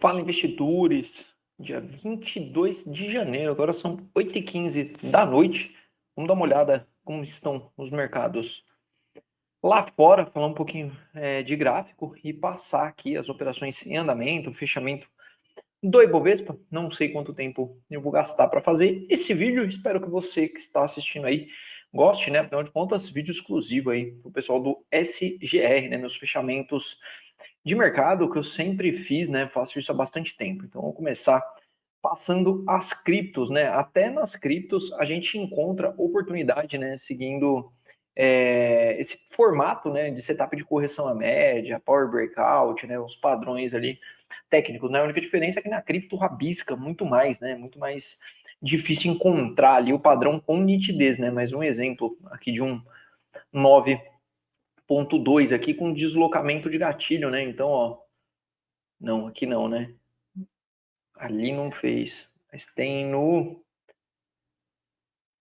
Fala, investidores! Dia 22 de janeiro, agora são 8h15 da noite. Vamos dar uma olhada como estão os mercados lá fora, falar um pouquinho de gráfico e passar aqui as operações em andamento, fechamento do Ibovespa. Não sei quanto tempo eu vou gastar para fazer esse vídeo. Espero que você que está assistindo aí goste, né? Afinal de contas, vídeo exclusivo aí para o pessoal do SGR, né? Meus fechamentos de mercado que eu sempre fiz, né? Faço isso há bastante tempo. Então, vamos começar passando as criptos, né? Até nas criptos a gente encontra oportunidade, né? Seguindo esse formato, né? De setup de correção à média, power breakout, né? Os padrões ali técnicos, né? A única diferença é que na cripto rabisca muito mais, né? Muito mais difícil encontrar ali o padrão com nitidez, né? Mas um exemplo aqui de um 9.2 aqui com deslocamento de gatilho, né? Então, ó, não, aqui não, né? Ali não fez. Mas tem no...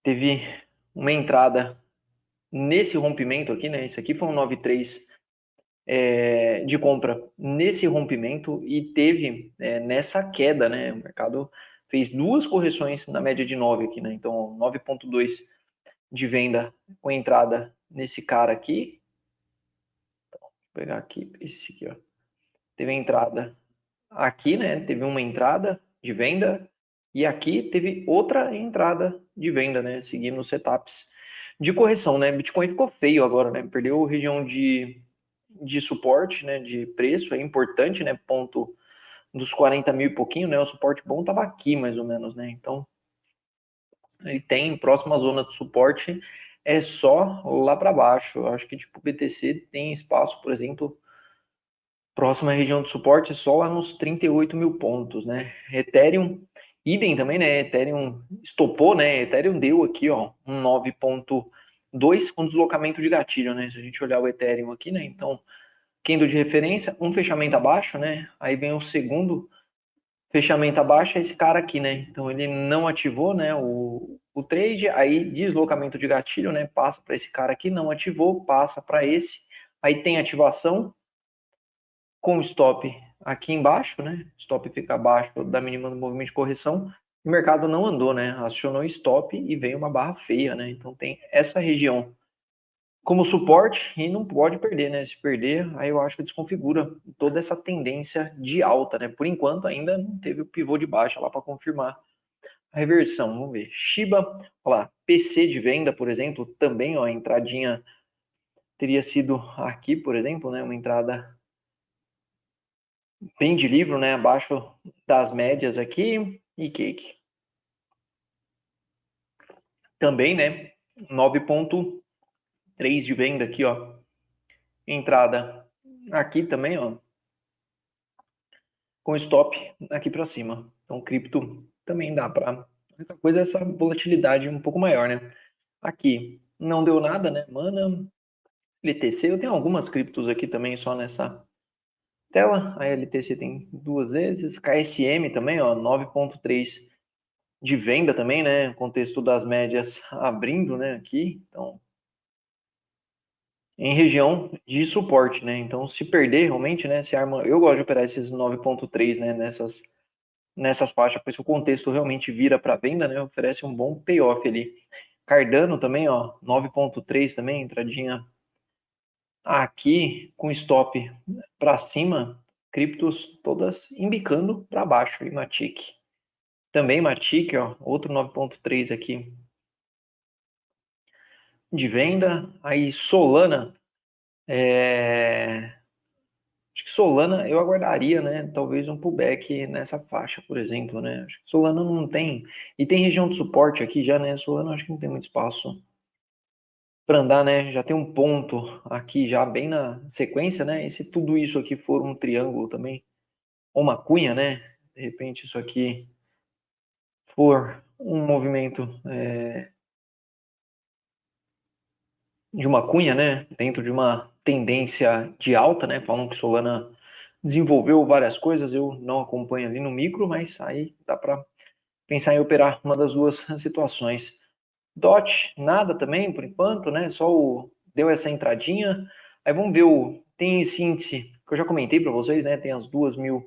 Teve uma entrada nesse rompimento aqui, né? Esse aqui foi um 9.3 de compra nesse rompimento e teve nessa queda, né? O mercado fez duas correções na média de 9 aqui, né? Então, 9.2 de venda com entrada nesse cara aqui. Então, vou pegar aqui, esse aqui, ó. Teve entrada aqui, né? Teve uma entrada de venda e aqui teve outra entrada de venda, né? Seguindo os setups de correção, né? Bitcoin ficou feio agora, né? Perdeu região de suporte, né? De preço, é importante, né? Ponto dos 40 mil e pouquinho, né? O suporte bom tava aqui, mais ou menos, né? Então, ele tem próxima zona de suporte, é só lá para baixo. Eu acho que, tipo, o BTC tem espaço, por exemplo, próxima região de suporte só lá nos 38 mil pontos, né? Ethereum, idem também, né? Ethereum estopou, né? Ethereum deu aqui, ó, um 9.2 com deslocamento de gatilho, né? Se a gente olhar o Ethereum aqui, né? Então, candle de referência, um fechamento abaixo, né? Aí vem o segundo fechamento abaixo, é esse cara aqui, né? Então, ele não ativou, né? O trade, aí deslocamento de gatilho, né? Passa para esse cara aqui, não ativou, passa para esse. Aí tem ativação, com o stop aqui embaixo, né? Stop fica abaixo da mínima do movimento de correção. O mercado não andou, né? Acionou stop e veio uma barra feia, né? Então tem essa região como suporte e não pode perder, né? Se perder, aí eu acho que desconfigura toda essa tendência de alta, né? Por enquanto ainda não teve o pivô de baixa lá para confirmar a reversão. Vamos ver. Shiba, olha lá, PC de venda, por exemplo, também, ó, a entradinha teria sido aqui, por exemplo, né? Uma entrada bem de livro, né? Abaixo das médias aqui. E cake. Também, né? 9.3 de venda aqui, ó. Entrada aqui também, ó. Com stop aqui para cima. Então, cripto também dá para. A única coisa é essa volatilidade um pouco maior, né? Aqui não deu nada, né? Mana, LTC, eu tenho algumas criptos aqui também só nessa tela. A LTC tem duas vezes. KSM também, ó, 9.3 de venda também, né? Contexto das médias abrindo, né? Aqui, então, em região de suporte, né? Então, se perder realmente, né? Se arma, eu gosto de operar esses 9.3, né? Nessas faixas, pois o contexto realmente vira para venda, né? Oferece um bom payoff ali. Cardano também, ó, 9.3 também, entradinha aqui com stop para cima, criptos todas embicando para baixo. E Matic também, Matic, ó, outro 9.3 aqui de venda. Aí Solana, acho que Solana eu aguardaria, né? Talvez um pullback nessa faixa, por exemplo, né? Acho que Solana não tem. E tem região de suporte aqui já, né? Solana acho que não tem muito espaço para andar, né? Já tem um ponto aqui já bem na sequência, né? E se tudo isso aqui for um triângulo também, ou uma cunha, né? De repente isso aqui for um movimento de uma cunha, né? Dentro de uma tendência de alta, né? Falam que Solana desenvolveu várias coisas, eu não acompanho ali no micro, mas aí dá para pensar em operar uma das duas situações. DOT, nada também, por enquanto, né? Só deu essa entradinha. Aí vamos ver tem esse índice que eu já comentei para vocês, né? Tem as 2.000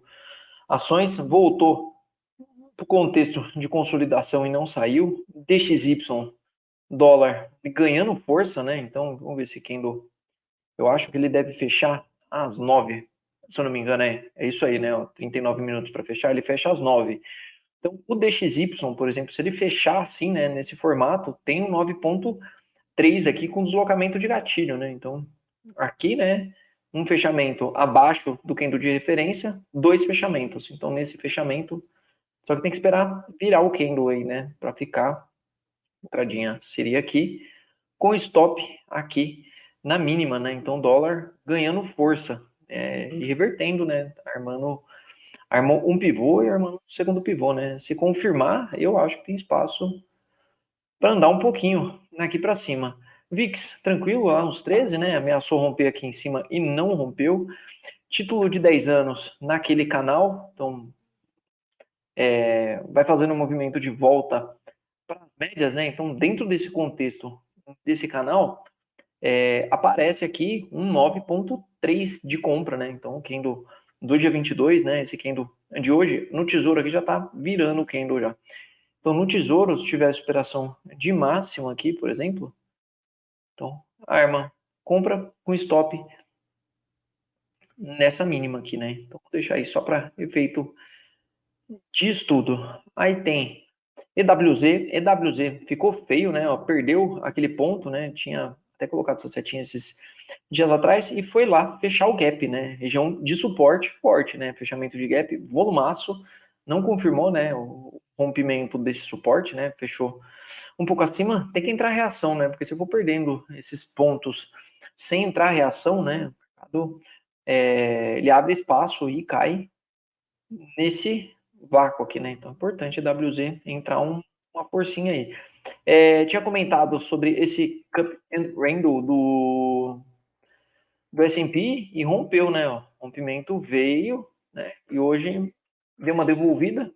Ações voltou para o contexto de consolidação e não saiu. DXY, dólar ganhando força, né? Então, vamos ver se candle. Eu acho que ele deve fechar às 9. Se eu não me engano, é isso aí, né? 39 minutos para fechar, ele fecha às 9. Então, o DXY, por exemplo, se ele fechar assim, né, nesse formato, tem um 9,3 aqui com deslocamento de gatilho, né? Então, aqui, né, um fechamento abaixo do candle de referência, 2 fechamentos. Então, nesse fechamento, só que tem que esperar virar o candle aí, né, para ficar. Entradinha seria aqui, com stop aqui na mínima, né? Então, dólar ganhando força e revertendo, né? Armou um pivô e armando o segundo pivô, né? Se confirmar, eu acho que tem espaço para andar um pouquinho aqui para cima. VIX, tranquilo, lá uns 13, né? Ameaçou romper aqui em cima e não rompeu. Título de 10 anos naquele canal, então vai fazendo um movimento de volta para as médias, né? Então, dentro desse contexto desse canal, aparece aqui um 9,3 de compra, né? Então, o candle do dia 22, né? Esse candle de hoje, no Tesouro aqui já está virando o candle já. Então, no Tesouro, se tivesse operação de máximo aqui, por exemplo, então, arma, compra com stop nessa mínima aqui, né? Então, vou deixar aí só para efeito de estudo. Aí tem EWZ ficou feio, né? Ó, perdeu aquele ponto, né? Tinha até colocado essa setinha esses dias atrás e foi lá fechar o gap, né? Região de suporte forte, né? Fechamento de gap, volumaço, não confirmou, né? O rompimento desse suporte, né? Fechou um pouco acima, tem que entrar reação, né? Porque se eu for perdendo esses pontos sem entrar reação, né? Ele abre espaço e cai nesse vácuo aqui, né? Então é importante a WZ entrar uma forcinha aí. Tinha comentado sobre esse Cup and Handle do S&P e rompeu, né? Ó, rompimento veio, né? E hoje deu uma devolvida,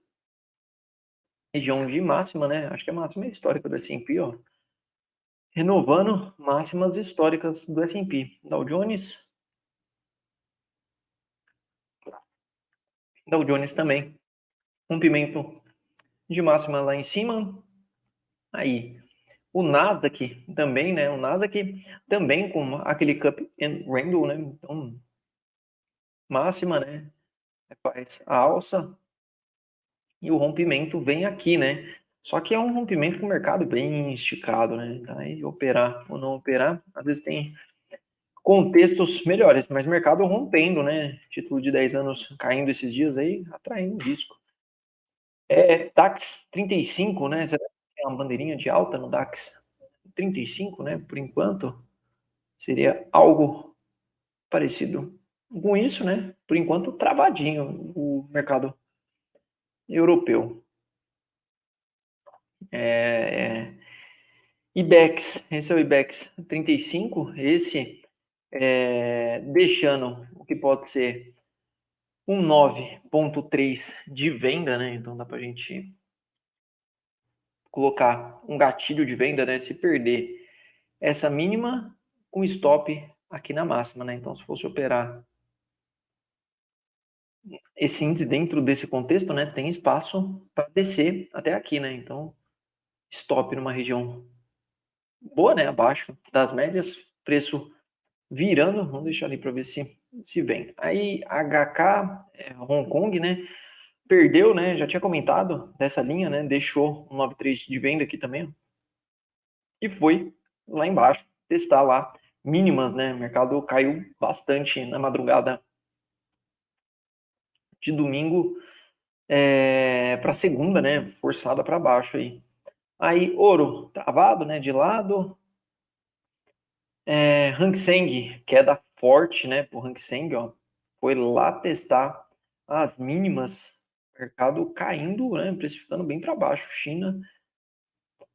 região de máxima, né? Acho que é a máxima histórica do S&P, ó. Renovando máximas históricas do S&P. Dow Jones também. Rompimento de máxima lá em cima. Aí, o Nasdaq também, né? O Nasdaq também com aquele Cup and Handle, né? Então, máxima, né? Faz a alça e o rompimento vem aqui, né? Só que é um rompimento com o mercado bem esticado, né? Aí operar ou não operar, às vezes tem contextos melhores, mas mercado rompendo, né? Título de 10 anos caindo esses dias aí, atraindo risco. DAX 35, né? Será que tem uma bandeirinha de alta no DAX 35, né? Por enquanto, seria algo parecido com isso, né? Por enquanto, travadinho o mercado europeu. IBEX, esse é o IBEX 35, esse deixando o que pode ser um 9,3 de venda, né? Então dá para a gente colocar um gatilho de venda, né? Se perder essa mínima com stop aqui na máxima, né? Então se fosse operar esse índice dentro desse contexto, né? Tem espaço para descer até aqui, né? Então stop numa região boa, né? Abaixo das médias, preço virando, vamos deixar ali para ver se vem. Aí HK, Hong Kong, né? Perdeu, né? Já tinha comentado dessa linha, né? Deixou um 93 de venda aqui também. Ó, e foi lá embaixo testar lá mínimas, né? O mercado caiu bastante na madrugada de domingo para segunda, né? Forçada para baixo aí. Aí ouro travado, né? De lado. Hang Seng, queda forte, né? Por Hang Seng, ó, foi lá testar as mínimas, mercado caindo, né? Precificando bem para baixo. China.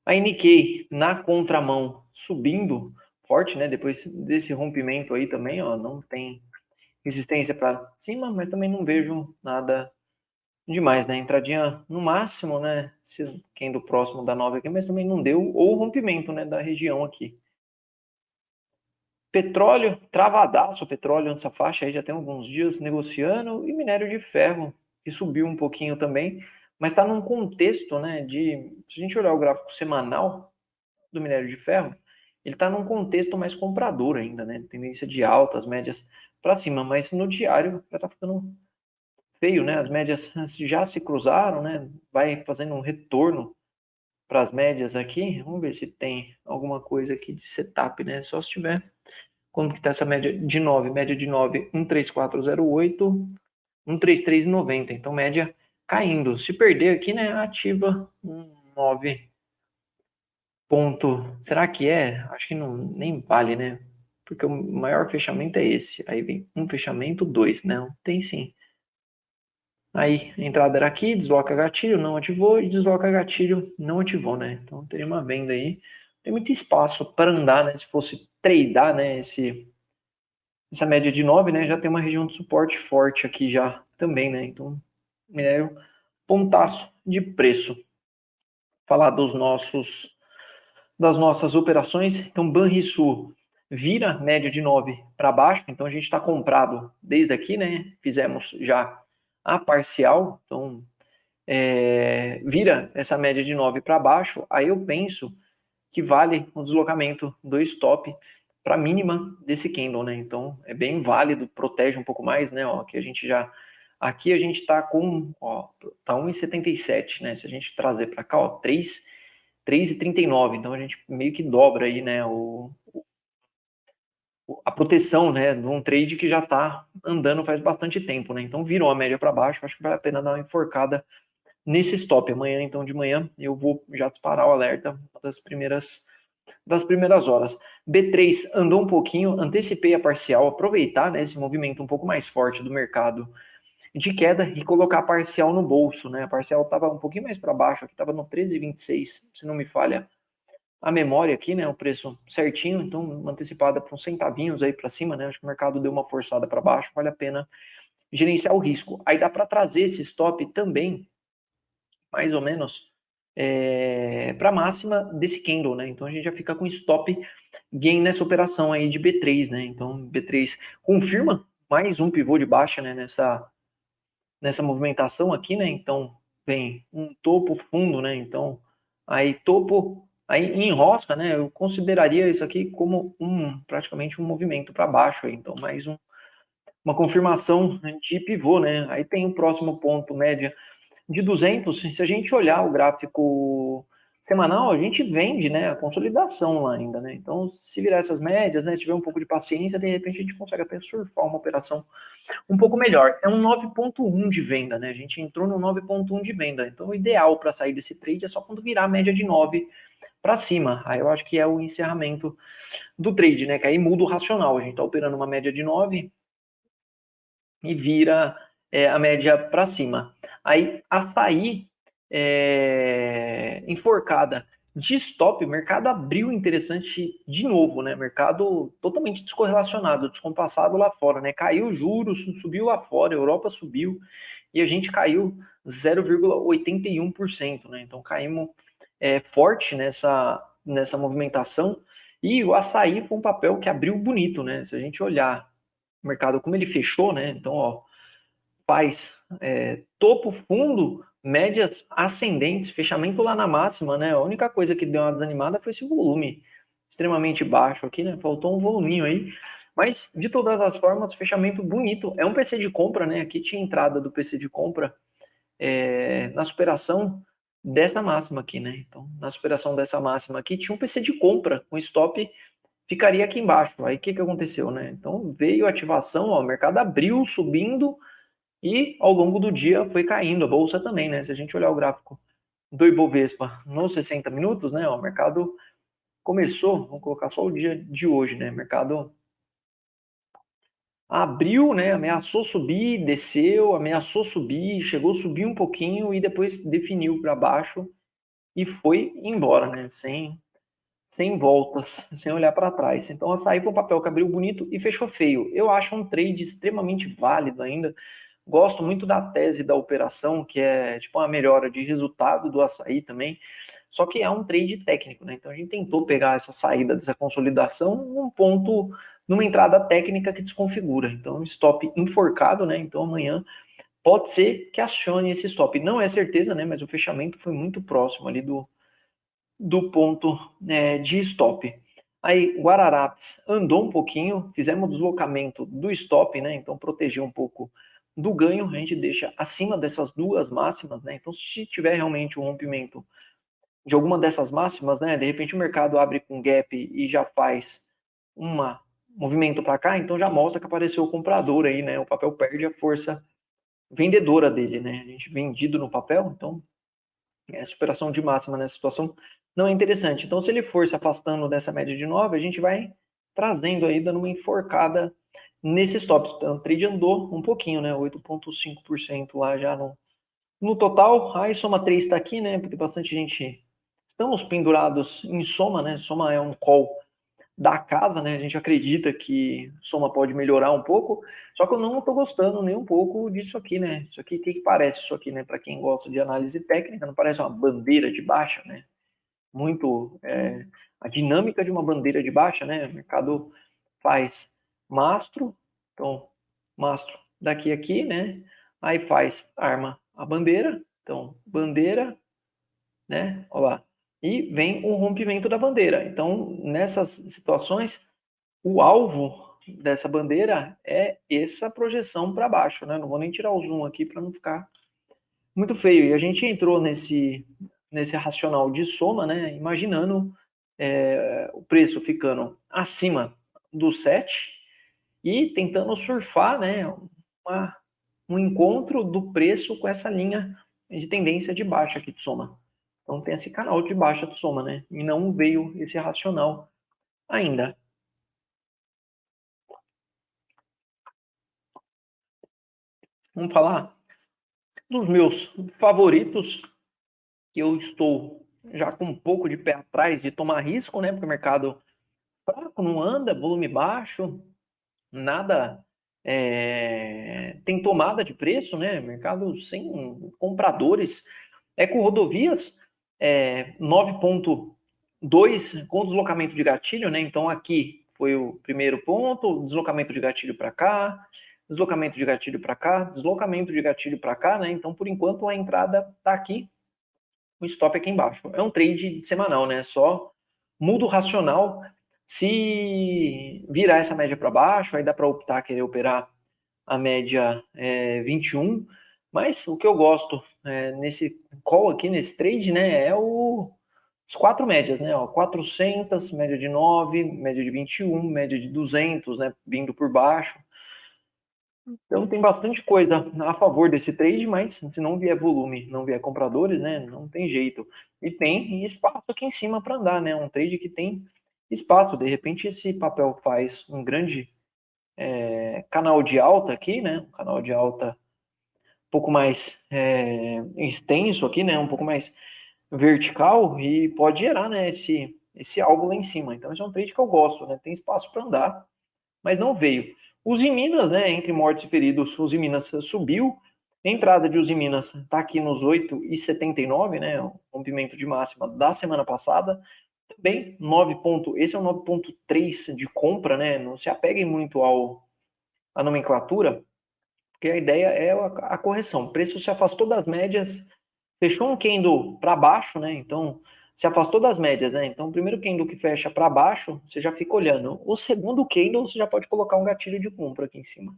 A Nikkei na contramão subindo forte, né? Depois desse rompimento aí também, ó, não tem resistência para cima, mas também não vejo nada demais, né? Entradinha no máximo, né? Quem do próximo da 9 aqui, mas também não deu ou rompimento, né? Da região aqui. Petróleo, travadaço, petróleo nessa faixa aí já tem alguns dias negociando, e minério de ferro que subiu um pouquinho também, mas está num contexto, né, se a gente olhar o gráfico semanal do minério de ferro, ele está num contexto mais comprador ainda, né, tendência de alta, as médias para cima, mas no diário já está ficando feio, né, as médias já se cruzaram, né, vai fazendo um retorno para as médias aqui, vamos ver se tem alguma coisa aqui de setup, né, só se tiver. Como que está essa média de 9? Média de 9, 13408, 13390. Então, média caindo. Se perder aqui, né, ativa um 9 ponto. Será que é? Acho que não, nem vale, né? Porque o maior fechamento é esse. Aí vem um fechamento, 2. Não, tem sim. Aí, a entrada era aqui, desloca gatilho, não ativou, e desloca gatilho, não ativou, né? Então, teria uma venda aí. Tem muito espaço para andar, né? Se fosse tradear, né, essa média de 9, né, já tem uma região de suporte forte aqui já também, né? Então, minério pontaço de preço. Falar das nossas operações. Então, Banrisul vira média de 9 para baixo, então a gente está comprado desde aqui, né? Fizemos já a parcial, então vira essa média de 9 para baixo, aí eu penso que vale o deslocamento do stop para a mínima desse candle, né? Então é bem válido, protege um pouco mais, né? Ó, que a gente já aqui a gente está com, ó, tá 1,77, né? Se a gente trazer para cá, ó, 3,39, então a gente meio que dobra aí, né, a proteção, né, de um trade que já está andando faz bastante tempo, né? Então virou a média para baixo, acho que vale a pena dar uma enforcada nesse stop. Amanhã, então, de manhã, eu vou já disparar o alerta das primeiras horas. B3 andou um pouquinho, antecipei a parcial, aproveitar, né, esse movimento um pouco mais forte do mercado de queda e colocar a parcial no bolso, né? A parcial estava um pouquinho mais para baixo, aqui estava no 13,26, se não me falha a memória aqui, né? O preço certinho, então uma antecipada para uns centavinhos aí para cima, né? Acho que o mercado deu uma forçada para baixo, vale a pena gerenciar o risco. Aí dá para trazer esse stop também mais ou menos para a máxima desse candle, né? Então a gente já fica com stop gain nessa operação aí de B3, né? Então B3 confirma mais um pivô de baixa, né? Nessa movimentação aqui, né? Então vem um topo fundo, né? Então aí topo aí enrosca, né? Eu consideraria isso aqui como praticamente um movimento para baixo, aí. Então mais uma confirmação de pivô, né? Aí tem o próximo ponto média de 200, se a gente olhar o gráfico semanal, a gente vende, né, a consolidação lá ainda, né? Então, se virar essas médias, né, tiver um pouco de paciência, de repente a gente consegue até surfar uma operação um pouco melhor. É um 9,1 de venda, né? A gente entrou no 9,1 de venda. Então, o ideal para sair desse trade é só quando virar a média de 9 para cima. Aí eu acho que é o encerramento do trade, né? Que aí muda o racional. A gente está operando uma média de 9 e vira a média para cima. Aí, açaí enforcada de stop, o mercado abriu interessante de novo, né? Mercado totalmente descorrelacionado, descompassado lá fora, né? Caiu juros, subiu lá fora, a Europa subiu e a gente caiu 0,81%, né? Então caímos forte nessa movimentação e o açaí foi um papel que abriu bonito, né? Se a gente olhar o mercado como ele fechou, né? Então, ó, faz topo, fundo, médias ascendentes, fechamento lá na máxima, né? A única coisa que deu uma desanimada foi esse volume extremamente baixo aqui, né? Faltou um voluminho aí. Mas, de todas as formas, fechamento bonito. É um PC de compra, né? Aqui tinha entrada do PC de compra na superação dessa máxima aqui, né? Então, na superação dessa máxima aqui, tinha um PC de compra, com stop ficaria aqui embaixo. Aí, o que aconteceu, né? Então, veio a ativação, ó, o mercado abriu subindo, e ao longo do dia foi caindo, a bolsa também, né? Se a gente olhar o gráfico do Ibovespa nos 60 minutos, né? O mercado começou, vamos colocar só o dia de hoje, né? O mercado abriu, né? Ameaçou subir, desceu, ameaçou subir, chegou a subir um pouquinho e depois definiu para baixo e foi embora, né? Sem voltas, sem olhar para trás. Então, açaí foi um papel que abriu bonito e fechou feio. Eu acho um trade extremamente válido ainda. Gosto muito da tese da operação, que é tipo uma melhora de resultado do açaí também. Só que é um trade técnico, né? Então a gente tentou pegar essa saída dessa consolidação num ponto, numa entrada técnica que desconfigura. Então, stop enforcado, né? Então amanhã pode ser que acione esse stop. Não é certeza, né? Mas o fechamento foi muito próximo ali do ponto de stop. Aí, Guararapes andou um pouquinho, fizemos o deslocamento do stop, né? Então, protegeu um pouco do ganho, a gente deixa acima dessas duas máximas, né? Então, se tiver realmente um rompimento de alguma dessas máximas, né? De repente o mercado abre com gap e já faz um movimento para cá, então já mostra que apareceu o comprador aí, né? O papel perde a força vendedora dele, né? A gente vendido no papel, então superação de máxima nessa situação não é interessante. Então, se ele for se afastando dessa média de 9, a gente vai trazendo aí, dando uma enforcada nesses stops. Então, o trade andou um pouquinho, né? 8,5% lá já no total. Aí, soma 3 está aqui, né? Porque bastante gente... Estamos pendurados em soma, né? Soma é um call da casa, né? A gente acredita que soma pode melhorar um pouco, só que eu não estou gostando nem um pouco disso aqui, né? Isso aqui, o que parece isso aqui, né? Para quem gosta de análise técnica, não parece uma bandeira de baixa, né? Muito a dinâmica de uma bandeira de baixa, né? O mercado faz mastro, então mastro daqui a aqui, né? Aí faz arma a bandeira, então bandeira, né? Olha lá. E vem um rompimento da bandeira. Então, nessas situações, o alvo dessa bandeira é essa projeção para baixo, né? Não vou nem tirar o zoom aqui para não ficar muito feio. E a gente entrou nesse racional de soma, né? Imaginando o preço ficando acima do 7 e tentando surfar, né? Um encontro do preço com essa linha de tendência de baixa aqui de soma. Então tem esse canal de baixa de soma, né? E não veio esse racional ainda. Vamos falar dos meus favoritos, que eu estou já com um pouco de pé atrás de tomar risco, né? Porque o mercado fraco, não anda, volume baixo, nada tem tomada de preço, né? Mercado sem compradores. Com rodovias 9,2 com deslocamento de gatilho, né? Então aqui foi o primeiro ponto, deslocamento de gatilho para cá, deslocamento de gatilho para cá, deslocamento de gatilho para cá, né? Então por enquanto a entrada está aqui, o stop aqui embaixo. É um trade semanal, né? Só muda o racional. Se virar essa média para baixo, aí dá para optar querer operar a média 21. Mas o que eu gosto nesse call aqui, nesse trade, né, é os 4 médias, né? Ó, 400, média de 9, média de 21, média de 200, né, vindo por baixo. Então tem bastante coisa a favor desse trade, mas se não vier volume, não vier compradores, né, não tem jeito. E tem espaço aqui em cima para andar, né? Um trade que tem espaço. De repente esse papel faz um grande canal de alta aqui, né? Um canal de alta um pouco mais extenso aqui, né? Um pouco mais vertical e pode gerar, né? Esse alvo lá em cima. Então esse é um trade que eu gosto, né? Tem espaço para andar, mas não veio. Usiminas, né, entre mortos e feridos, Usiminas subiu. A entrada de Usiminas está aqui nos 8,79, né, o rompimento de máxima da semana passada. Também 9 ponto, esse é o 9,3 de compra, né, não se apeguem muito à nomenclatura, porque a ideia é a correção. O preço se afastou das médias, fechou um candle para baixo, né, então se afastou das médias, né? Então, o primeiro candle que fecha para baixo, você já fica olhando. O segundo candle, você já pode colocar um gatilho de compra aqui em cima.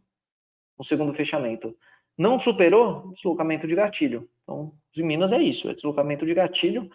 O segundo fechamento. Não superou? Deslocamento de gatilho. Então, de Minas é isso, é deslocamento de gatilho.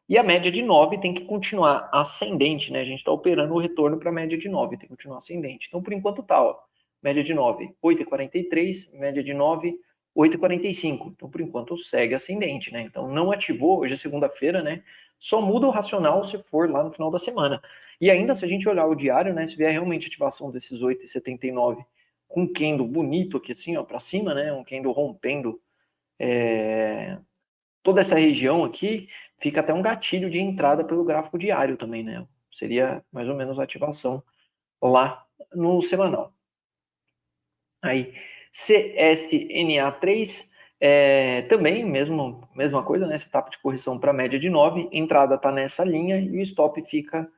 E a média de 9 tem que continuar ascendente, né? A gente está operando o retorno para a média de 9, tem que continuar ascendente. Então, por enquanto tá, ó. Média de 9, 8,43, média de 9, 8,45. Então, por enquanto, segue ascendente, né? Então, não ativou, hoje é segunda-feira, né? Só muda o racional se for lá no final da semana. E ainda, se a gente olhar o diário, né? Se vier realmente ativação desses 8,79 com um candle bonito aqui assim, ó, para cima, né? Um candle rompendo toda essa região aqui, fica até um gatilho de entrada pelo gráfico diário também, né? Seria mais ou menos a ativação lá no semanal. Aí, CSNA3, também, mesma coisa, né? Setup de correção para média de 9, entrada está nessa linha e o stop fica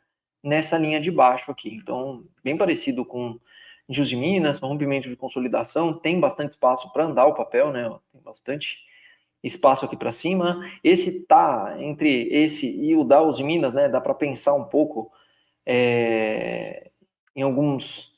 nessa linha de baixo aqui. Então, bem parecido com de Usiminas, rompimento de consolidação, tem bastante espaço para andar o papel, né? Tem bastante espaço aqui para cima. Esse tá entre esse e o da Usiminas, né? Dá para pensar um pouco em alguns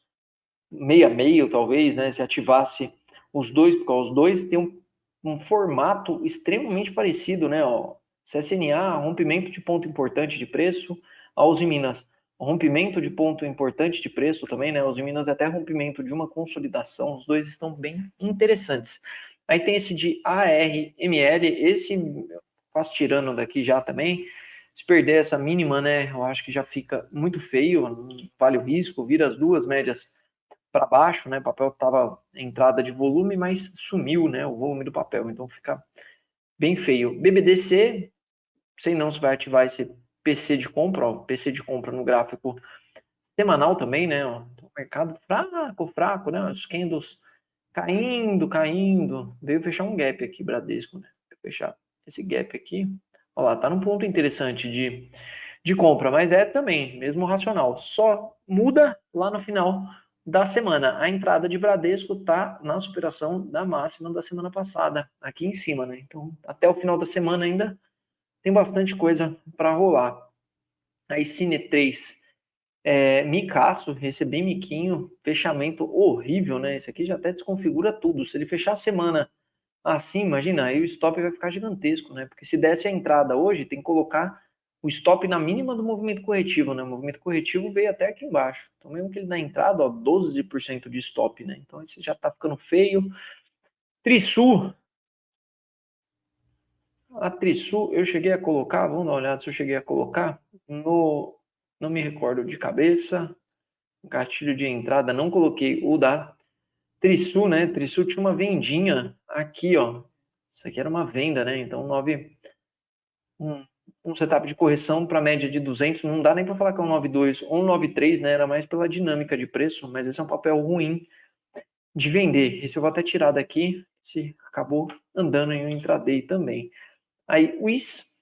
meio a meio, talvez, né? Se ativasse os dois, porque os dois têm um formato extremamente parecido, né? Ó, CSNA, rompimento de ponto importante de preço, a Usiminas, rompimento de ponto importante de preço também, né? A Usiminas até rompimento de uma consolidação, os dois estão bem interessantes. Aí tem esse de ARML, esse quase tirando daqui já também. Se perder essa mínima, né? Eu acho que já fica muito feio, não vale o risco, vira as duas médias para baixo, né? O papel estava entrada de volume, mas sumiu, né? O volume do papel, então fica bem feio. BBDC, sei não se vai ativar esse PC de compra, ó, PC de compra no gráfico semanal também, né? Ó, mercado fraco, né? Os candles caindo. Veio fechar um gap aqui, Bradesco, né? Veio fechar esse gap aqui. Olha lá, tá num ponto interessante de compra, mas é também mesmo racional. Só muda lá no final da semana. A entrada de Bradesco tá na superação da máxima da semana passada, aqui em cima, né? Então, até o final da semana ainda tem bastante coisa para rolar. Aí, Cine 3, micaço, recebi miquinho, fechamento horrível, né? Esse aqui já até desconfigura tudo. Se ele fechar a semana assim, imagina, aí o stop vai ficar gigantesco, né? Porque se desse a entrada hoje, tem que colocar o stop na mínima do movimento corretivo, né? O movimento corretivo veio até aqui embaixo. Então, mesmo que ele dá entrada, ó, 12% de stop, né? Então, esse já tá ficando feio. Trisul, a Trisul, eu cheguei a colocar, vamos dar uma olhada se eu cheguei a colocar, não me recordo de cabeça, gatilho de entrada, não coloquei o da Trisul, né? Trisul tinha uma vendinha aqui, ó. Isso aqui era uma venda, né? Então, um setup de correção para média de 200, não dá nem para falar que é um 92 ou um 93, né? Era mais pela dinâmica de preço, mas esse é um papel ruim de vender. Esse eu vou até tirar daqui, se acabou andando em um intraday também. Aí, o WIS,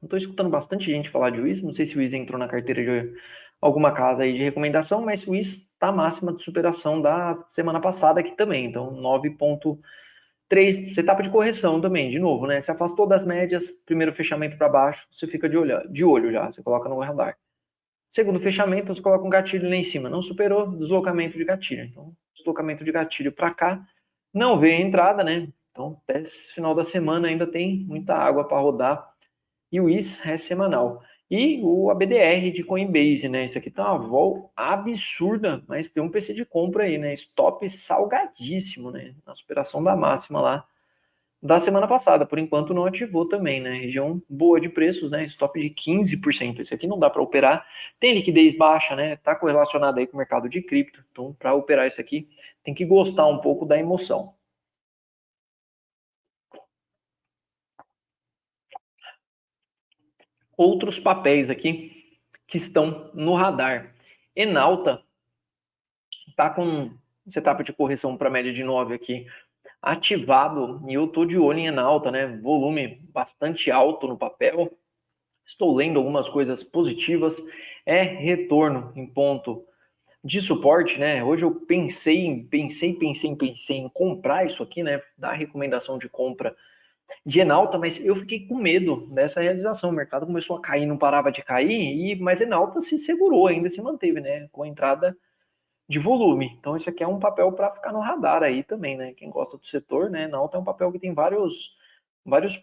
eu estou escutando bastante gente falar de WIS, não sei se o WIS entrou na carteira de alguma casa aí de recomendação, mas o WIS está máxima de superação da semana passada aqui também, então 9,3, setup de correção também, de novo, né? Se afastou das médias, primeiro fechamento para baixo, você fica de olho já, você coloca no radar. Segundo fechamento, você coloca um gatilho lá em cima, não superou, deslocamento de gatilho. Então, deslocamento de gatilho para cá, não veio a entrada, né? Então, até esse final da semana ainda tem muita água para rodar. E o IS é semanal. E o ABDR de Coinbase, né? Isso aqui tá uma vol absurda, mas tem um PC de compra aí, né? Stop salgadíssimo, né? Na superação da máxima lá da semana passada. Por enquanto não ativou também, né? Região boa de preços, né? Stop de 15%. Isso aqui não dá para operar. Tem liquidez baixa, né? Tá correlacionado aí com o mercado de cripto. Então, para operar isso aqui, tem que gostar um pouco da emoção. Outros papéis aqui que estão no radar. Enalta tá com um setup de correção para média de 9 aqui ativado e eu tô de olho em Enalta, né? Volume bastante alto no papel. Estou lendo algumas coisas positivas. É retorno em ponto de suporte, né? Hoje eu pensei em comprar isso aqui, né? Dar recomendação de compra de Enalta, mas eu fiquei com medo dessa realização. O mercado começou a cair, não parava de cair, mas Enalta se segurou, ainda se manteve, né? Com a entrada de volume. Então, isso aqui é um papel para ficar no radar aí também, né? Quem gosta do setor, né? Enalta é um papel que tem vários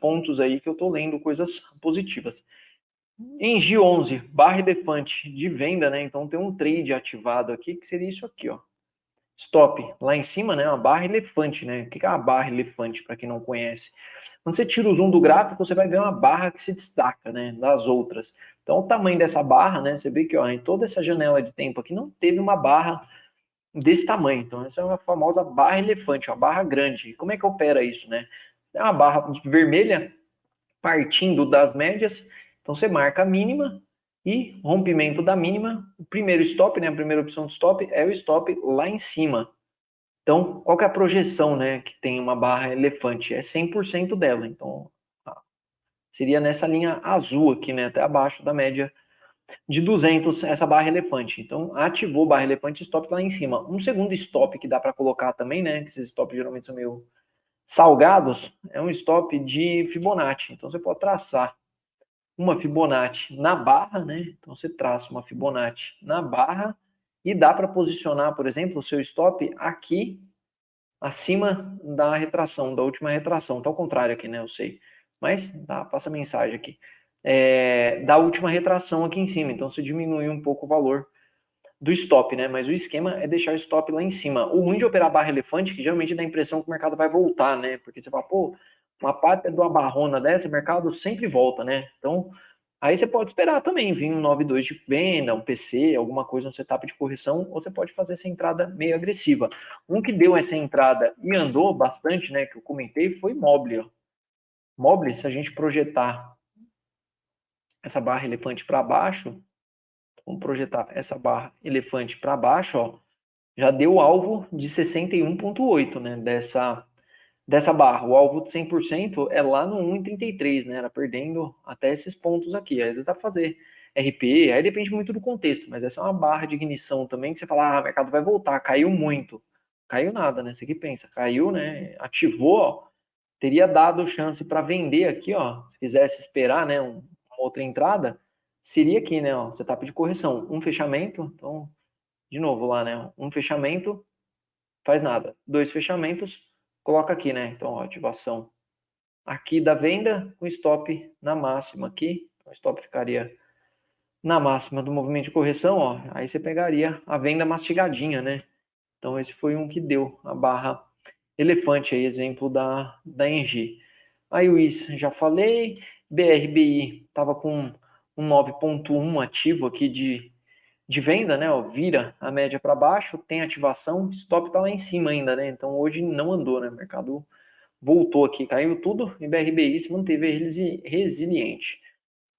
pontos aí que eu estou lendo coisas positivas. Em G11, barra elefante de venda, né? Então tem um trade ativado aqui, que seria isso aqui, ó. Stop lá em cima, né? Uma barra elefante, né? O que é uma barra elefante, para quem não conhece? Quando você tira o zoom do gráfico, você vai ver uma barra que se destaca, né? Das outras. Então, o tamanho dessa barra, né? Você vê que, ó, em toda essa janela de tempo aqui, não teve uma barra desse tamanho. Então, essa é uma famosa barra elefante, uma barra grande. E como é que opera isso, né? É uma barra vermelha partindo das médias, então você marca a mínima e rompimento da mínima, o primeiro stop, né, a primeira opção de stop é o stop lá em cima. Então, qual que é a projeção, né, que tem uma barra elefante? É 100% dela, então seria nessa linha azul aqui, né, até abaixo da média de 200 essa barra elefante. Então, ativou barra elefante, stop lá em cima. Um segundo stop que dá para colocar também, né? Que esses stops geralmente são meio salgados, é um stop de Fibonacci. Então, você pode traçar uma Fibonacci na barra, né? Então, você traça uma Fibonacci na barra e dá para posicionar, por exemplo, o seu stop aqui acima da retração, da última retração. Tá ao contrário aqui, né? Eu sei. Mas passa a mensagem aqui. Da última retração aqui em cima. Então, você diminui um pouco o valor do stop, né? Mas o esquema é deixar o stop lá em cima. O ruim de operar barra elefante, que geralmente dá a impressão que o mercado vai voltar, né? Porque você fala, pô, uma parte de uma barrona dessa, o mercado sempre volta, né? Então, aí você pode esperar também, vir um 9,2 de venda, um PC, alguma coisa no setup de correção, ou você pode fazer essa entrada meio agressiva. Um que deu essa entrada e andou bastante, né, que eu comentei, foi Mobile. Mobile, se a gente projetar essa barra elefante para baixo, vamos projetar essa barra elefante para baixo, ó, já deu o alvo de 61,8, né, dessa barra. O alvo de 100% é lá no 1,33, né, era perdendo até esses pontos aqui. Às vezes dá para fazer RP, aí depende muito do contexto, mas essa é uma barra de ignição também, que você fala, o mercado vai voltar, caiu muito. Caiu nada, né, você que pensa, caiu, né, ativou, ó, teria dado chance para vender aqui, ó, se quisesse esperar, né, uma outra entrada, seria aqui, né, ó, setup de correção, um fechamento, então, de novo lá, né, um fechamento, faz nada, dois fechamentos, coloca aqui, né, então, ó, ativação aqui da venda, com stop na máxima aqui, o stop ficaria na máxima do movimento de correção, ó, aí você pegaria a venda mastigadinha, né, então esse foi um que deu a barra elefante aí, exemplo da Engie. Aí o IS, já falei, BRBI estava com um 9,1 ativo aqui de venda, né? Ó, vira a média para baixo, tem ativação, stop está lá em cima ainda, né? Então hoje não andou, né? O mercado voltou aqui, caiu tudo e BRBI se manteve resiliente.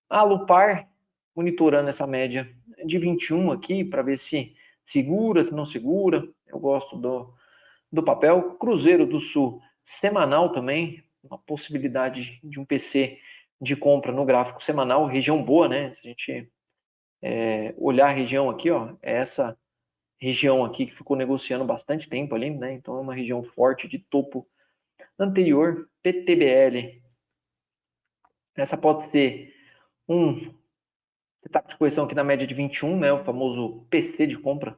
A Lupar, monitorando essa média de 21 aqui, para ver se segura, se não segura. Eu gosto do papel. Cruzeiro do Sul, semanal também, uma possibilidade de um PC de compra no gráfico semanal, região boa, né? Se a gente olhar a região aqui, ó, é essa região aqui que ficou negociando bastante tempo ali, né? Então é uma região forte de topo anterior, PTBL. Essa pode ser um setup de correção aqui na média de 21, né? O famoso PC de compra,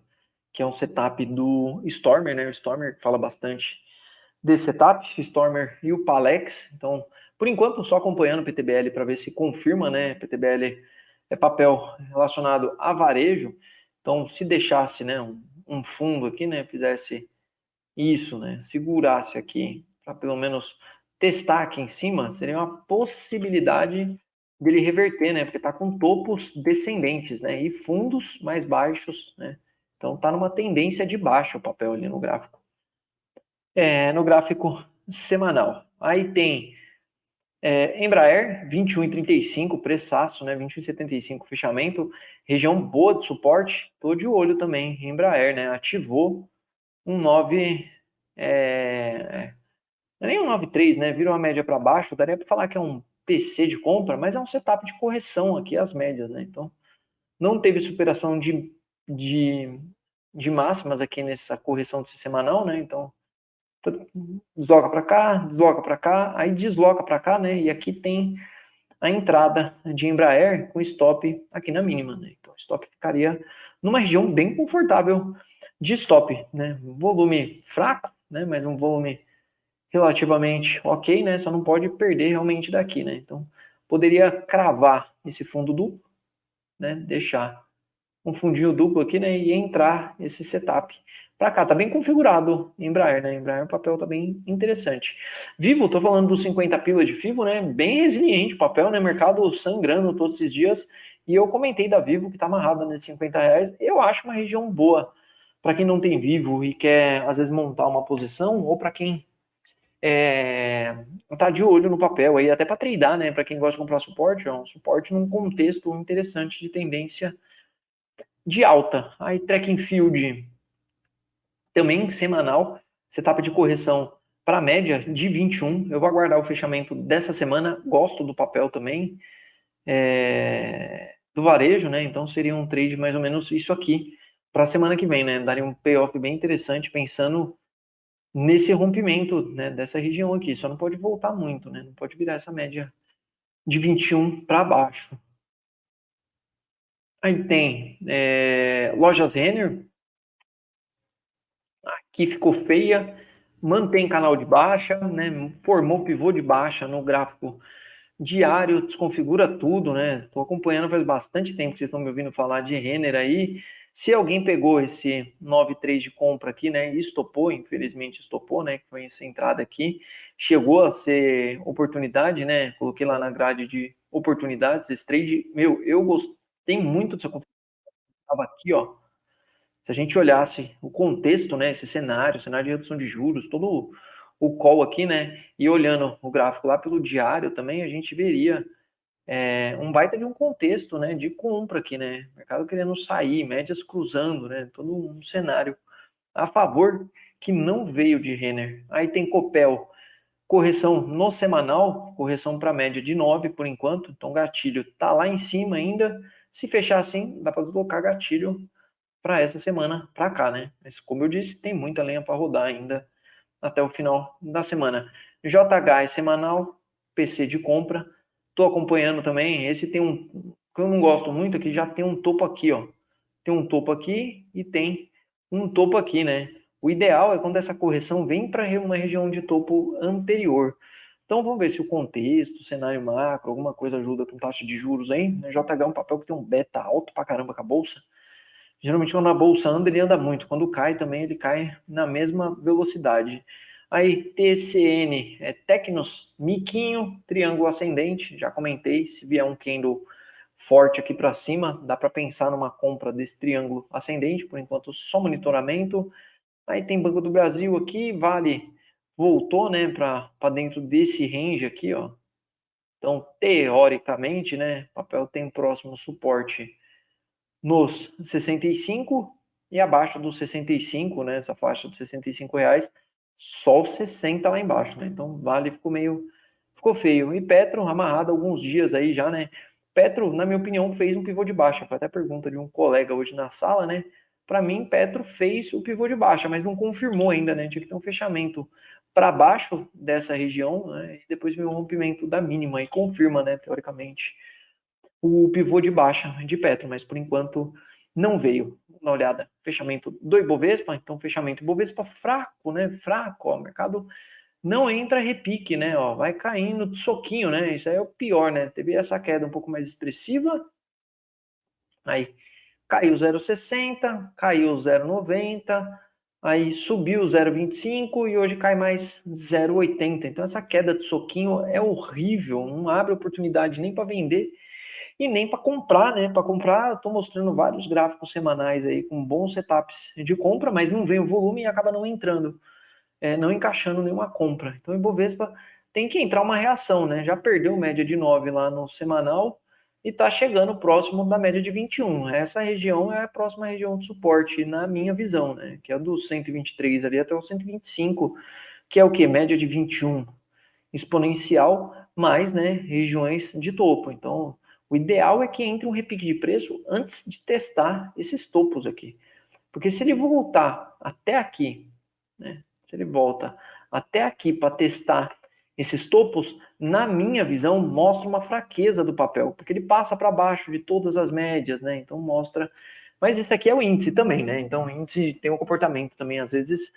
que é um setup do Stormer, né? O Stormer fala bastante desse setup, Stormer e o Palex. Então, por enquanto, só acompanhando o PTBL para ver se confirma, né? PTBL é papel relacionado a varejo. Então, se deixasse, né, um fundo aqui, né, fizesse isso, né, segurasse aqui para pelo menos testar aqui em cima, seria uma possibilidade dele reverter, né, porque está com topos descendentes, né, e fundos mais baixos, né. Então, está numa tendência de baixa o papel ali no gráfico. No gráfico semanal. Aí tem Embraer, 21,35, preçaço, né? 21,75 fechamento, região boa de suporte, tô de olho também. Embraer, né? Ativou um 9, não é nem um 9,3, né? Virou a média para baixo, daria para falar que é um PC de compra, mas é um setup de correção aqui, as médias, né? Então, não teve superação de, de máximas aqui nessa correção semanal, né? Então, desloca para cá, aí desloca para cá, né? E aqui tem a entrada de Embraer com stop aqui na mínima, né? Então, o stop ficaria numa região bem confortável de stop, né? Volume fraco, né? Mas um volume relativamente ok, né? Só não pode perder realmente daqui, né? Então, poderia cravar esse fundo duplo, né? Deixar um fundinho duplo aqui, né? E entrar esse setup para cá. Tá bem configurado Embraer, né? Embraer, o papel tá bem interessante. Vivo, tô falando dos 50 pila de Vivo, né? Bem resiliente o papel, né? Mercado sangrando todos esses dias. E eu comentei da Vivo que tá amarrada nesses 50 reais. Eu acho uma região boa para quem não tem Vivo e quer, às vezes, montar uma posição, ou para quem tá de olho no papel aí, até para treinar, né? Para quem gosta de comprar suporte, é um suporte num contexto interessante de tendência de alta. Aí, track and field também semanal, setup de correção para média de 21. Eu vou aguardar o fechamento dessa semana. Gosto do papel também. do varejo, né? Então seria um trade mais ou menos isso aqui para a semana que vem, né? Daria um payoff bem interessante pensando nesse rompimento, né, dessa região aqui. Só não pode voltar muito, né? Não pode virar essa média de 21 para baixo. Aí tem lojas Renner, aqui ficou feia, mantém canal de baixa, né? Formou pivô de baixa no gráfico diário, desconfigura tudo, né? Estou acompanhando faz bastante tempo que vocês estão me ouvindo falar de Renner aí. Se alguém pegou esse 9,3 de compra aqui, né, e estopou, infelizmente estopou, né, que foi essa entrada aqui, chegou a ser oportunidade, né, coloquei lá na grade de oportunidades, esse trade, meu, eu gostei muito dessa configuração, estava aqui, ó, se a gente olhasse o contexto, né, esse cenário de redução de juros, todo o call aqui, né, e olhando o gráfico lá pelo diário também, a gente veria um baita de um contexto, né, de compra aqui, né, mercado querendo sair, médias cruzando, né, todo um cenário a favor que não veio de Renner. Aí tem Copel, correção no semanal, correção para média de 9 por enquanto, então gatilho tá lá em cima ainda, se fechar assim, dá para deslocar gatilho para essa semana para cá, né, mas como eu disse, tem muita lenha para rodar ainda até o final da semana. JH é semanal, PC de compra. Estou acompanhando também. Esse tem um que eu não gosto muito, aqui já tem um topo aqui, ó. Tem um topo aqui e tem um topo aqui, né? O ideal é quando essa correção vem para uma região de topo anterior. Então vamos ver se o contexto, o cenário macro, alguma coisa ajuda com taxa de juros aí. JH é um papel que tem um beta alto pra caramba com a bolsa. Geralmente quando a bolsa anda, ele anda muito. Quando cai também, ele cai na mesma velocidade. Aí, TCN, Tecnos, miquinho, triângulo ascendente, já comentei, se vier um candle forte aqui para cima, dá para pensar numa compra desse triângulo ascendente, por enquanto só monitoramento. Aí tem Banco do Brasil aqui, Vale voltou, né, para dentro desse range aqui, ó. Então, teoricamente, né, o papel tem próximo suporte nos 65 e abaixo dos 65, né, essa faixa dos 65 reais, só os 60 lá embaixo, né? Então Vale ficou feio. E Petro amarrado alguns dias aí já, né? Petro, na minha opinião, fez um pivô de baixa. Foi até pergunta de um colega hoje na sala, né? Para mim, Petro fez o pivô de baixa, mas não confirmou ainda, né? Tinha que ter um fechamento para baixo dessa região, né? E depois veio um rompimento da mínima e confirma, né, teoricamente, o pivô de baixa de Petro, mas por enquanto não veio. Uma olhada, fechamento do Ibovespa, então fechamento Ibovespa fraco, né? Fraco, ó, o mercado não entra repique, né? Ó, vai caindo de soquinho, né? Isso aí é o pior, né? Teve essa queda um pouco mais expressiva, aí caiu 0,60, caiu 0,90, aí subiu 0,25 e hoje cai mais 0,80. Então essa queda de soquinho é horrível, não abre oportunidade nem para vender e nem para comprar, né? Para comprar, estou mostrando vários gráficos semanais aí com bons setups de compra, mas não vem o volume e acaba não entrando, não encaixando nenhuma compra. Então, o Ibovespa tem que entrar uma reação, né? Já perdeu média de 9 lá no semanal e está chegando próximo da média de 21. Essa região é a próxima região de suporte, na minha visão, né? Que é do 123 ali até o 125, que é o que? Média de 21 exponencial, mais, né, regiões de topo. Então, o ideal é que entre um repique de preço antes de testar esses topos aqui. Porque se ele voltar até aqui, né, se ele volta até aqui para testar esses topos, na minha visão, mostra uma fraqueza do papel, porque ele passa para baixo de todas as médias, né? Então mostra. Mas isso aqui é o índice também, né? Então o índice tem um comportamento também, às vezes,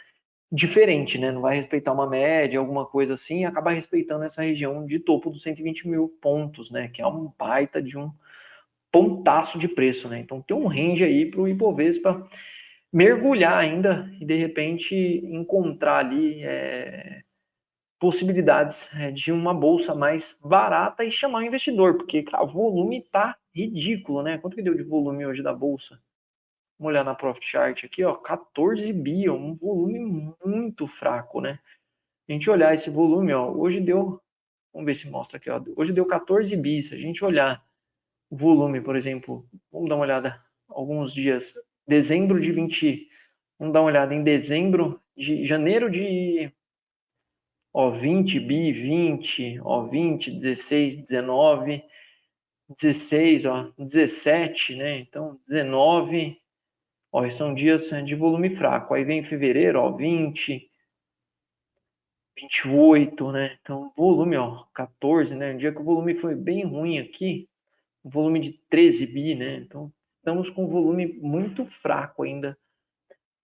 diferente, né? Não vai respeitar uma média, alguma coisa assim, e acaba respeitando essa região de topo dos 120 mil pontos, né? Que é um baita de um pontaço de preço, né? Então tem um range aí para o Ibovespa mergulhar ainda e de repente encontrar ali possibilidades de uma bolsa mais barata e chamar o investidor, porque cara, o volume tá ridículo, né? Quanto que deu de volume hoje da bolsa? Vamos olhar na Profit Chart aqui, ó, 14 bi, um volume muito fraco, né? A gente olhar esse volume, ó, hoje deu, vamos ver se mostra aqui, ó, hoje deu 14 bi. Se a gente olhar o volume, por exemplo, vamos dar uma olhada alguns dias, dezembro de 20, vamos dar uma olhada em dezembro de janeiro de, ó, 20 bi, 20, ó, 20, 16, 19. 16, ó, 17, né? Então, 19, ó, são dias de volume fraco. Aí vem fevereiro, ó, 20, 28, né? Então, volume, ó, 14, né? Um dia que o volume foi bem ruim aqui, um volume de 13 bi, né? Então, estamos com um volume muito fraco ainda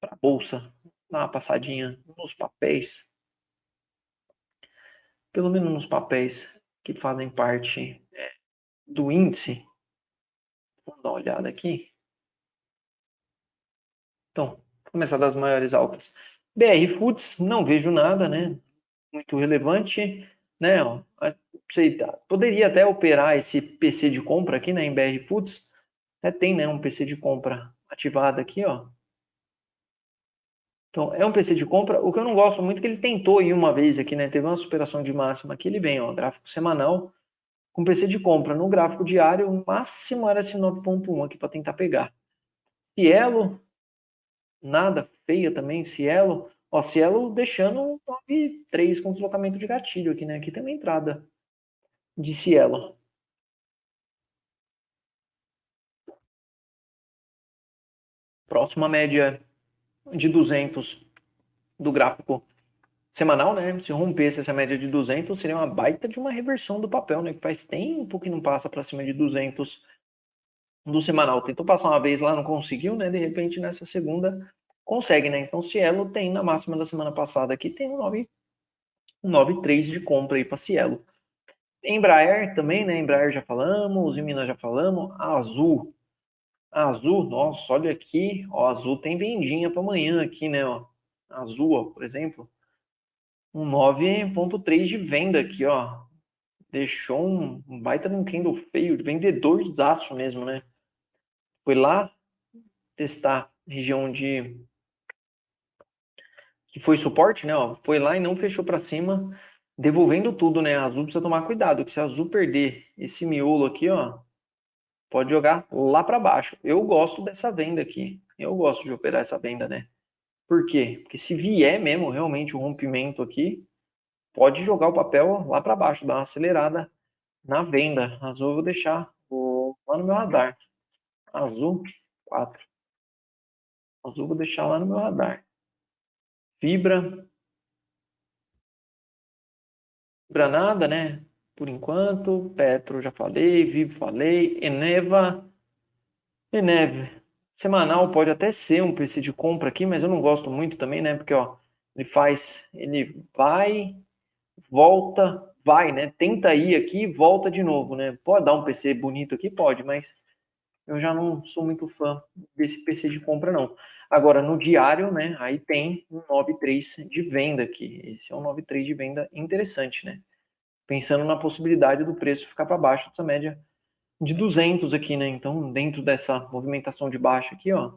para a bolsa. Dá uma passadinha nos papéis, pelo menos nos papéis que fazem parte do índice. Vamos dar uma olhada aqui. Então, vou começar das maiores altas. BR Foods, não vejo nada, né? Muito relevante, né? Ó, sei, poderia até operar esse PC de compra aqui, né? Em BR Foods, até tem, né? Um PC de compra ativado aqui, ó. Então, é um PC de compra. O que eu não gosto muito é que ele tentou ir uma vez aqui, né? Teve uma superação de máxima aqui, ele vem, ó, gráfico semanal com PC de compra. No gráfico diário, o máximo era esse 9.1 aqui para tentar pegar. Cielo, nada, feia também, Cielo. Ó, Cielo deixando um 9.3 com deslocamento de gatilho aqui, né? Aqui tem uma entrada de Cielo. Próxima média de 200 do gráfico semanal, né? Se rompesse essa média de 200, seria uma baita de uma reversão do papel, né? Que faz tempo que não passa para cima de 200 do semanal. Tentou passar uma vez lá, não conseguiu, né? De repente, nessa segunda, consegue, né? Então, Cielo tem na máxima da semana passada aqui, tem um 9.3 de compra aí para Cielo. Embraer também, né? Embraer já falamos, em Minas já falamos. A Azul. A Azul, nossa, olha aqui, ó, a Azul tem vendinha para amanhã aqui, né? Ó. A Azul, ó, por exemplo, um 9.3 de venda aqui, ó. Deixou um baita de um candle feio, vendedorzaço mesmo, né? Foi lá testar região de que foi suporte, né? Ó, foi lá e não fechou para cima, devolvendo tudo, né? A Azul precisa tomar cuidado, que se a Azul perder esse miolo aqui, ó, pode jogar lá para baixo. Eu gosto dessa venda aqui. Eu gosto de operar essa venda, né? Por quê? Porque se vier mesmo realmente o rompimento aqui, pode jogar o papel lá para baixo, dar uma acelerada na venda. Azul eu vou deixar lá no meu radar. Azul 4. Azul eu vou deixar lá no meu radar. Fibra nada, né? Por enquanto. Petro já falei. Vivo falei. Eneve. Semanal pode até ser um PC de compra aqui, mas eu não gosto muito também, né? Porque, ó, ele vai, volta, vai, né? Tenta ir aqui e volta de novo, né? Pode dar um PC bonito aqui? Pode, mas eu já não sou muito fã desse PC de compra, não. Agora, no diário, né? Aí tem um 9.3 de venda aqui. Esse é um 9.3 de venda interessante, né? Pensando na possibilidade do preço ficar para baixo dessa média de 200 aqui, né? Então, dentro dessa movimentação de baixa aqui, ó,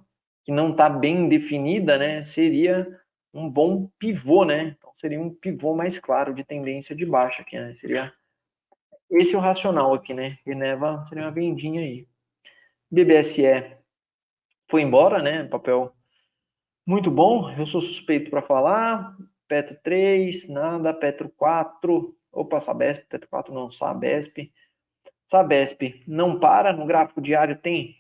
que não está bem definida, né? Seria um bom pivô, né? Então, seria um pivô mais claro de tendência de baixa aqui, né? Seria esse o racional aqui, né? Eneva seria uma vendinha aí. BBSE foi embora, né? Papel muito bom. Eu sou suspeito para falar. Petro 3, nada. Petro 4. Opa, Sabesp. Petro 4 não, Sabesp. Sabesp não para, no gráfico diário tem,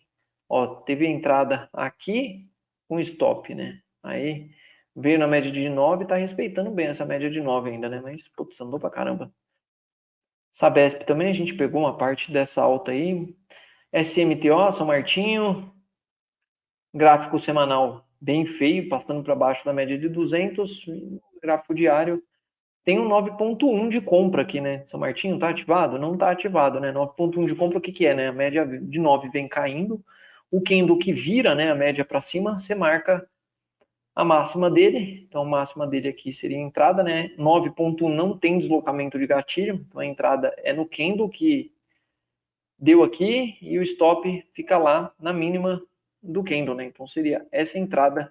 ó, teve entrada aqui com stop, né? Aí veio na média de 9, tá respeitando bem essa média de 9 ainda, né? Mas, putz, andou pra caramba. Sabesp também, a gente pegou uma parte dessa alta aí. SMTO, São Martinho, gráfico semanal bem feio, passando para baixo da média de 200, gráfico diário tem um 9.1 de compra aqui, né? São Martinho tá ativado? Não tá ativado, né? 9.1 de compra, o que que é, né? A média de 9 vem caindo, o candle que vira, né, a média para cima, você marca a máxima dele. Então, a máxima dele aqui seria a entrada, né? 9.1 não tem deslocamento de gatilho, então a entrada é no candle que deu aqui e o stop fica lá na mínima do candle, né? Então, seria essa entrada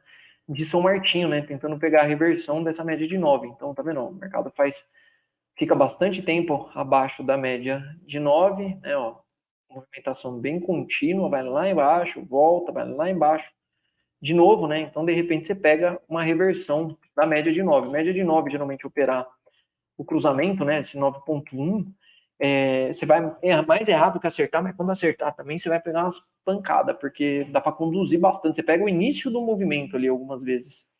de São Martinho, né? Tentando pegar a reversão dessa média de 9. Então, tá vendo? O mercado fica bastante tempo abaixo da média de 9, né, ó, movimentação bem contínua, vai lá embaixo, volta, vai lá embaixo, de novo, né, então de repente você pega uma reversão da média de 9. Média de 9, geralmente operar o cruzamento, né, esse 9.1, você vai errar mais errado que acertar, mas quando acertar também você vai pegar umas pancadas, porque dá para conduzir bastante. Você pega o início do movimento ali algumas vezes.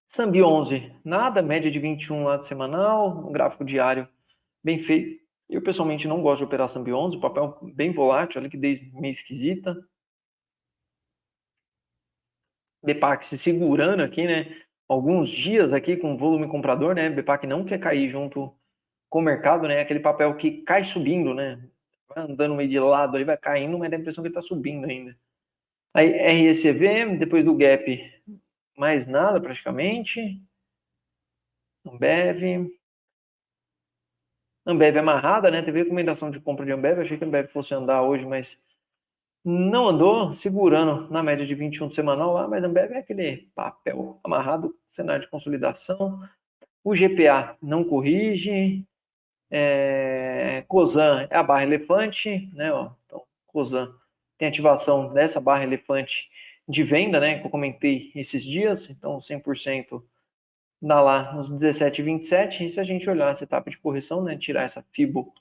Sambi 11, nada, média de 21 lá do semanal, um gráfico diário bem feito. Eu pessoalmente não gosto de operar Sambi 11, o papel bem volátil, a liquidez meio esquisita. BPAC se segurando aqui, né? Alguns dias aqui com volume comprador, né? BPAC não quer cair junto com o mercado, né? Aquele papel que cai subindo, né? Vai andando meio de lado ali, vai caindo, mas dá a impressão que ele tá subindo ainda. Aí RECV, depois do gap, mais nada praticamente. Ambev amarrada, né? Teve recomendação de compra de Ambev. Achei que a Ambev fosse andar hoje, mas não andou, segurando na média de 21 semanal lá. Mas a Ambev é aquele papel amarrado, cenário de consolidação. O GPA não corrige. Cosan é a barra elefante, né? Ó, então, Cosan tem ativação dessa barra elefante de venda, né? Que eu comentei esses dias. Então, 100% dá lá nos 17,27. E se a gente olhar essa etapa de correção, né? Tirar essa FIBO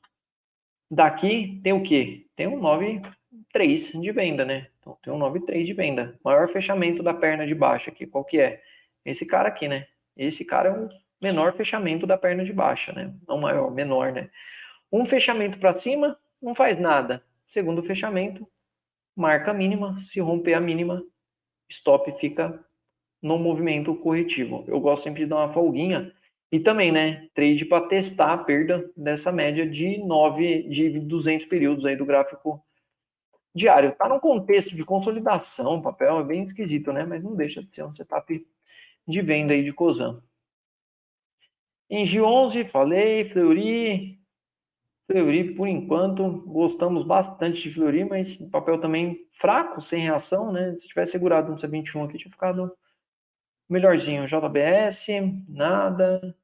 daqui, tem o quê? Tem um 9,3 de venda, né? Então, tem um 9,3 de venda. Maior fechamento da perna de baixo aqui. Qual que é? Esse cara aqui, né? Esse cara é o menor fechamento da perna de baixa, né? Não maior, menor, né? Um fechamento para cima, não faz nada. Segundo fechamento, marca a mínima. Se romper a mínima, stop fica no movimento corretivo. Eu gosto sempre de dar uma folguinha. E também, né, trade para testar a perda dessa média de 200 períodos aí do gráfico diário. Está num contexto de consolidação, o papel é bem esquisito, né? Mas não deixa de ser um setup de venda aí de Cosan. Em G11, falei, Fleury, por enquanto, gostamos bastante de Fleury, mas papel também fraco, sem reação, né? Se tivesse segurado no C21 aqui, tinha ficado melhorzinho. JBS, nada.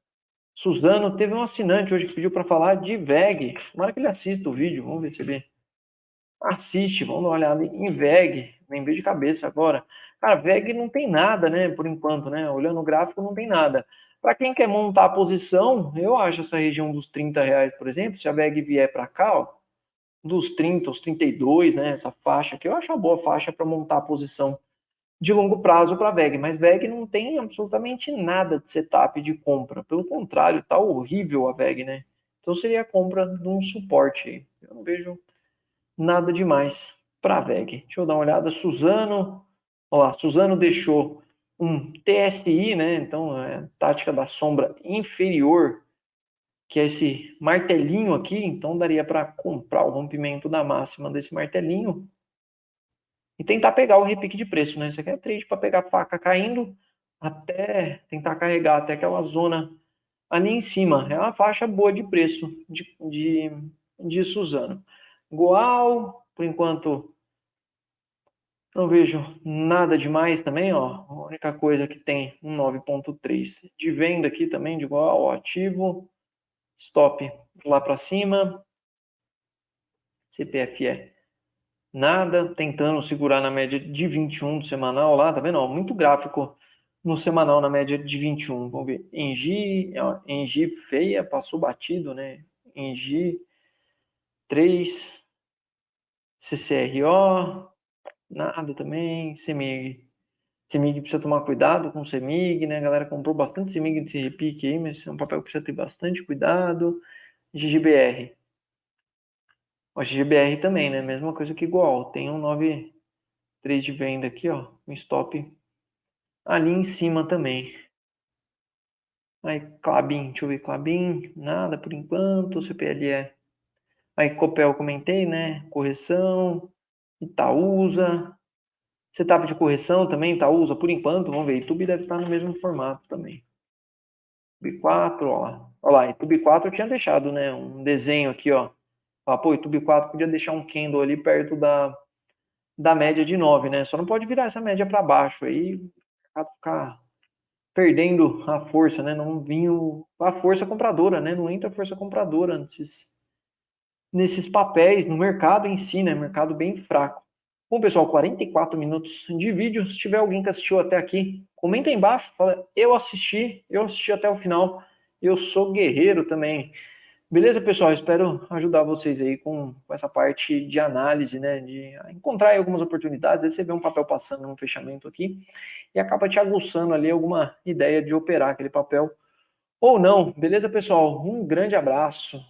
Suzano, teve um assinante hoje que pediu para falar de VEG. Tomara que ele assista o vídeo, vamos ver se ele assiste, vamos dar uma olhada em VEG. Lembrei de cabeça agora. Cara, VEG não tem nada, né? Por enquanto, né? Olhando o gráfico, não tem nada. Para quem quer montar a posição, eu acho essa região dos R$ 30, por exemplo, se a VEG vier para cá, ó, dos 30 aos 32, né? Essa faixa aqui, eu acho uma boa faixa para montar a posição de longo prazo para a VEG, mas VEG não tem absolutamente nada de setup de compra. Pelo contrário, tá horrível a VEG, né? Então seria a compra de um suporte. Eu não vejo nada demais para a VEG. Deixa eu dar uma olhada. Suzano, olha lá, Suzano deixou um TSI, né? Então, tática da sombra inferior, que é esse martelinho aqui. Então, daria para comprar o rompimento da máxima desse martelinho e tentar pegar o repique de preço, né? Isso aqui é trade para pegar a faca caindo até tentar carregar até aquela zona ali em cima. É uma faixa boa de preço de Suzano. Goal, por enquanto, não vejo nada demais também, ó. A única coisa que tem um 9,3 de venda aqui também, de igual, ó, ativo, stop lá para cima, CPFE nada, tentando segurar na média de 21 do semanal lá, tá vendo? Ó, muito gráfico no semanal na média de 21. Vamos ver. Engie, ó, Engie feia, passou batido, né? Engie 3, CCRO, nada também, CEMIG. CEMIG precisa tomar cuidado com o CEMIG, né? A galera comprou bastante CEMIG nesse repique aí, mas é um papel que precisa ter bastante cuidado. GGBR. O GGBR também, né? Mesma coisa que igual. Tem um 9,3 de venda aqui, ó. Um stop ali em cima também. Aí, Klabin, deixa eu ver, Klabin, nada por enquanto, CPLE. Aí, Copel, comentei, né? Correção, Itaúsa. Setup de correção também, Itaúsa, por enquanto, vamos ver. YouTube deve estar no mesmo formato também. YouTube 4, ó lá. Olha lá, YouTube 4 eu tinha deixado, né? Um desenho aqui, ó. Pô, YouTube 4 podia deixar um candle ali perto da média de 9, né? Só não pode virar essa média para baixo aí, ficar perdendo a força, né? Não vinha a força compradora, né? Não entra a força compradora nesses papéis, no mercado em si, né? Mercado bem fraco. Bom, pessoal, 44 minutos de vídeo. Se tiver alguém que assistiu até aqui, comenta aí embaixo, fala, eu assisti até o final. Eu sou guerreiro também. Beleza, pessoal? Espero ajudar vocês aí com essa parte de análise, né? De encontrar aí algumas oportunidades. Aí você vê um papel passando num fechamento aqui e acaba te aguçando ali alguma ideia de operar aquele papel ou não. Beleza, pessoal? Um grande abraço.